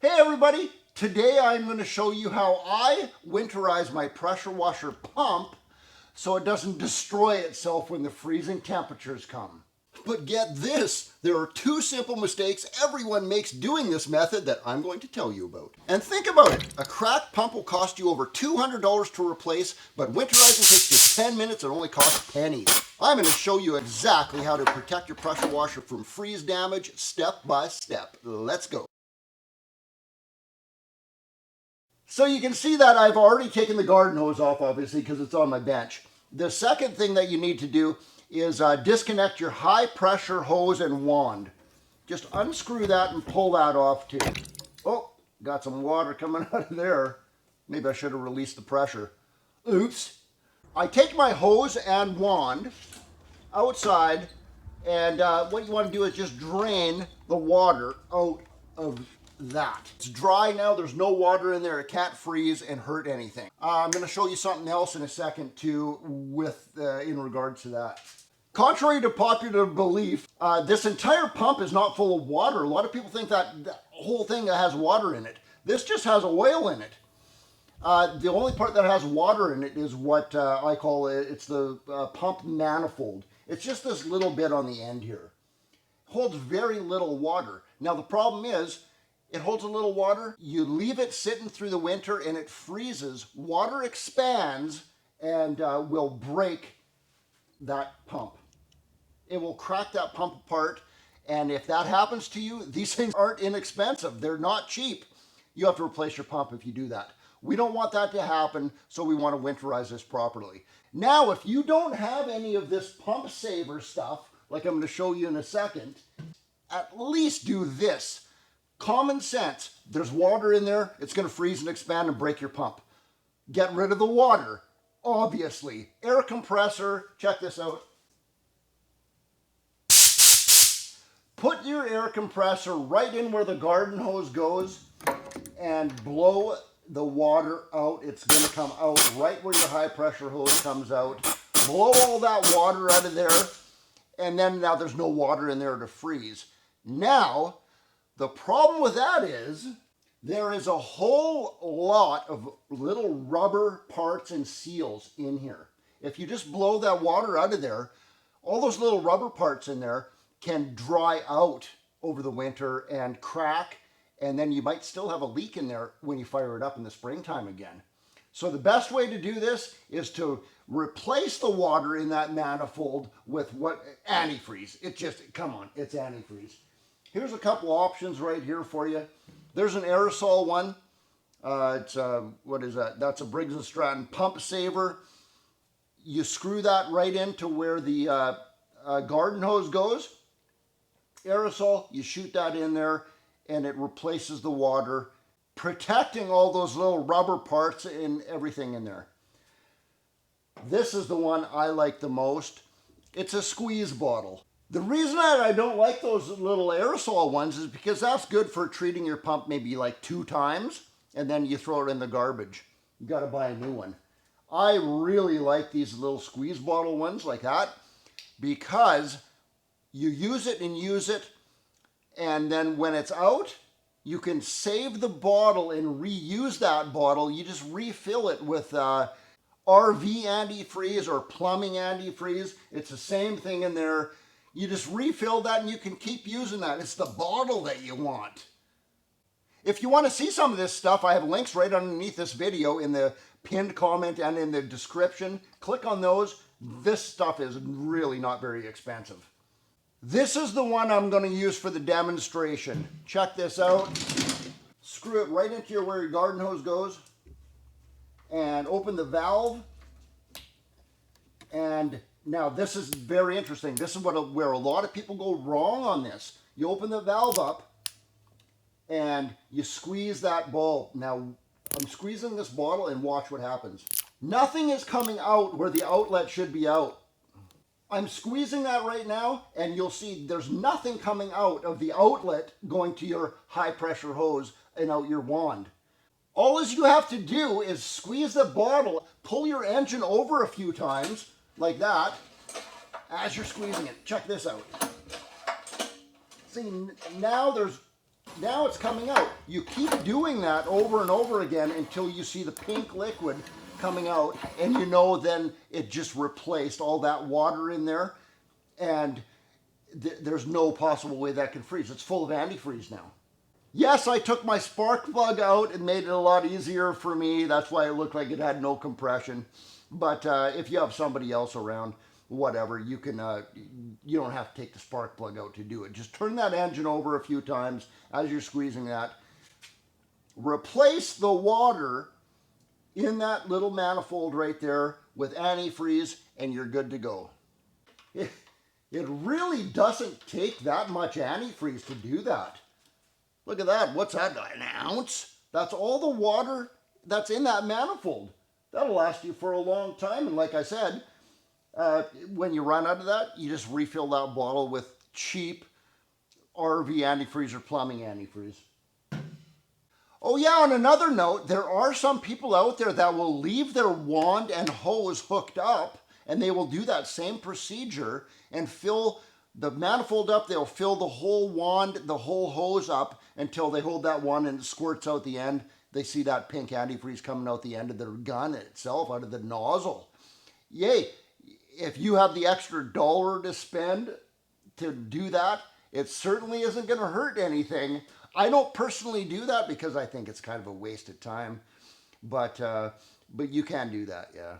Hey everybody, today I'm going to show you how I winterize my pressure washer pump so it doesn't destroy itself when the freezing temperatures come. But get this, there are two simple mistakes everyone makes doing this method that I'm going to tell you about. And think about it, a cracked pump will cost you over $200 to replace, but winterizing takes just 10 minutes and only costs pennies. I'm going to show you exactly how to protect your pressure washer from freeze damage step by step. Let's go. So you can see that I've already taken the garden hose off, obviously, because it's on my bench. The second thing that you need to do is disconnect your high pressure hose and wand. Just unscrew that and pull that off too. Oh, got some water coming out of there. Maybe I should have released the pressure. Oops. I take my hose and wand outside, and what you want to do is just drain the water out of that. It's dry now, there's no water in there, it can't freeze and hurt anything. I'm going to show you something else in a second too in regards to that. Contrary to popular belief, this entire pump is not full of water. A lot of people think that the whole thing has water in it. This just has oil in it. The only part that has water in it is what I call it's the pump manifold. It's just this little bit on the end here. It holds very little water. Now the problem is, it holds a little water, you leave it sitting through the winter and it freezes, water expands and will break that pump. It will crack that pump apart, and if that happens to you, these things aren't inexpensive. They're not cheap. You have to replace your pump if you do that. We don't want that to happen, so we want to winterize this properly. Now, if you don't have any of this pump saver stuff, like I'm going to show you in a second, at least do this. Common sense. There's water in there. It's going to freeze and expand and break your pump. Get rid of the water. Obviously. Air compressor. Check this out. Put your air compressor right in where the garden hose goes and blow the water out. It's going to come out right where your high pressure hose comes out. Blow all that water out of there. And then now there's no water in there to freeze. Now, the problem with that is there is a whole lot of little rubber parts and seals in here. If you just blow that water out of there, all those little rubber parts in there can dry out over the winter and crack, and then you might still have a leak in there when you fire it up in the springtime again. So the best way to do this is to replace the water in that manifold with antifreeze. Come on, it's antifreeze. Here's a couple options right here for you. There's an aerosol one. What is that? That's a Briggs & Stratton pump saver. You screw that right into where the garden hose goes. Aerosol, you shoot that in there and it replaces the water, protecting all those little rubber parts and everything in there. This is the one I like the most. It's a squeeze bottle. The reason I don't like those little aerosol ones is because that's good for treating your pump maybe like 2 times and then you throw it in the garbage. You got to buy a new one. I really like these little squeeze bottle ones like that because you use it and then when it's out, you can save the bottle and reuse that bottle. You just refill it with RV antifreeze or plumbing antifreeze. It's the same thing in there. You just refill that and you can keep using that. It's the bottle that you want. If you want to see some of this stuff, I have links right underneath this video in the pinned comment and in the description. Click on those. This stuff is really not very expensive. This is the one I'm going to use for the demonstration. Check this out. Screw it right into where your garden hose goes and open the valve. And now this is very interesting. This is where a lot of people go wrong on this. You open the valve up and you squeeze that ball. Now I'm squeezing this bottle and watch what happens. Nothing is coming out where the outlet should be out. I'm squeezing that right now and you'll see there's nothing coming out of the outlet going to your high pressure hose and out your wand. All you have to do is squeeze the bottle, pull your engine over a few times like that as you're squeezing it. Check this out. See, now there's Now it's coming out. You keep doing that over and over again until you see the pink liquid coming out, and you know then it just replaced all that water in there, and there's no possible way that can freeze. It's full of antifreeze now. Yes, I took my spark plug out and made it a lot easier for me. That's why it looked like it had no compression. But if you have somebody else around, whatever, you can. You don't have to take the spark plug out to do it. Just turn that engine over a few times as you're squeezing that. Replace the water in that little manifold right there with antifreeze, and you're good to go. It really doesn't take that much antifreeze to do that. Look at that. What's that? An ounce? That's all the water that's in that manifold. That'll last you for a long time. And like I said, when you run out of that, you just refill that bottle with cheap RV antifreeze or plumbing antifreeze. Oh yeah, on another note, there are some people out there that will leave their wand and hose hooked up, and they will do that same procedure and fill the manifold up. They'll fill the whole wand, the whole hose up until they hold that wand and it squirts out the end. They see that pink antifreeze coming out the end of their gun itself, out of the nozzle. Yay, if you have the extra $1 to spend to do that, it certainly isn't going to hurt anything. I don't personally do that because I think it's kind of a waste of time, but you can do that, yeah.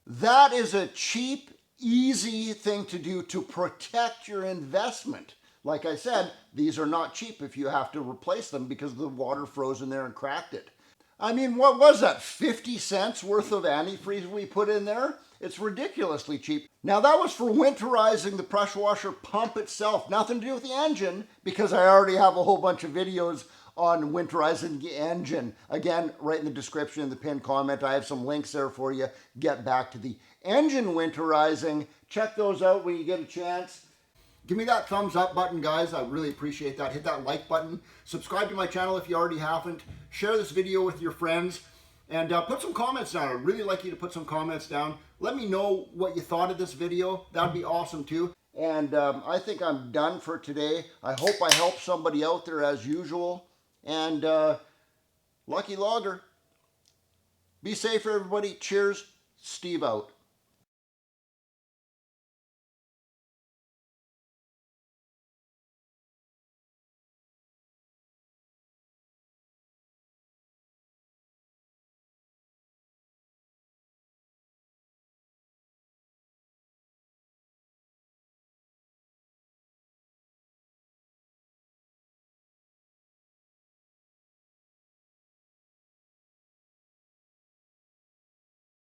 That is a cheap, easy thing to do to protect your investment. Like I said, these are not cheap if you have to replace them because the water froze in there and cracked it. I mean, what was that, 50 cents worth of antifreeze we put in there? It's ridiculously cheap. Now that was for winterizing the pressure washer pump itself. Nothing to do with the engine, because I already have a whole bunch of videos on winterizing the engine. Again, right in the description, in the pinned comment, I have some links there for you. Get back to the engine winterizing. Check those out when you get a chance. Give me that thumbs up button, guys. I really appreciate that. Hit that like button. Subscribe to my channel if you already haven't. Share this video with your friends. And put some comments down. I'd really like you to put some comments down. Let me know what you thought of this video. That'd be awesome too. And I think I'm done for today. I hope I helped somebody out there as usual. And lucky logger. Be safe, everybody. Cheers. Steve out.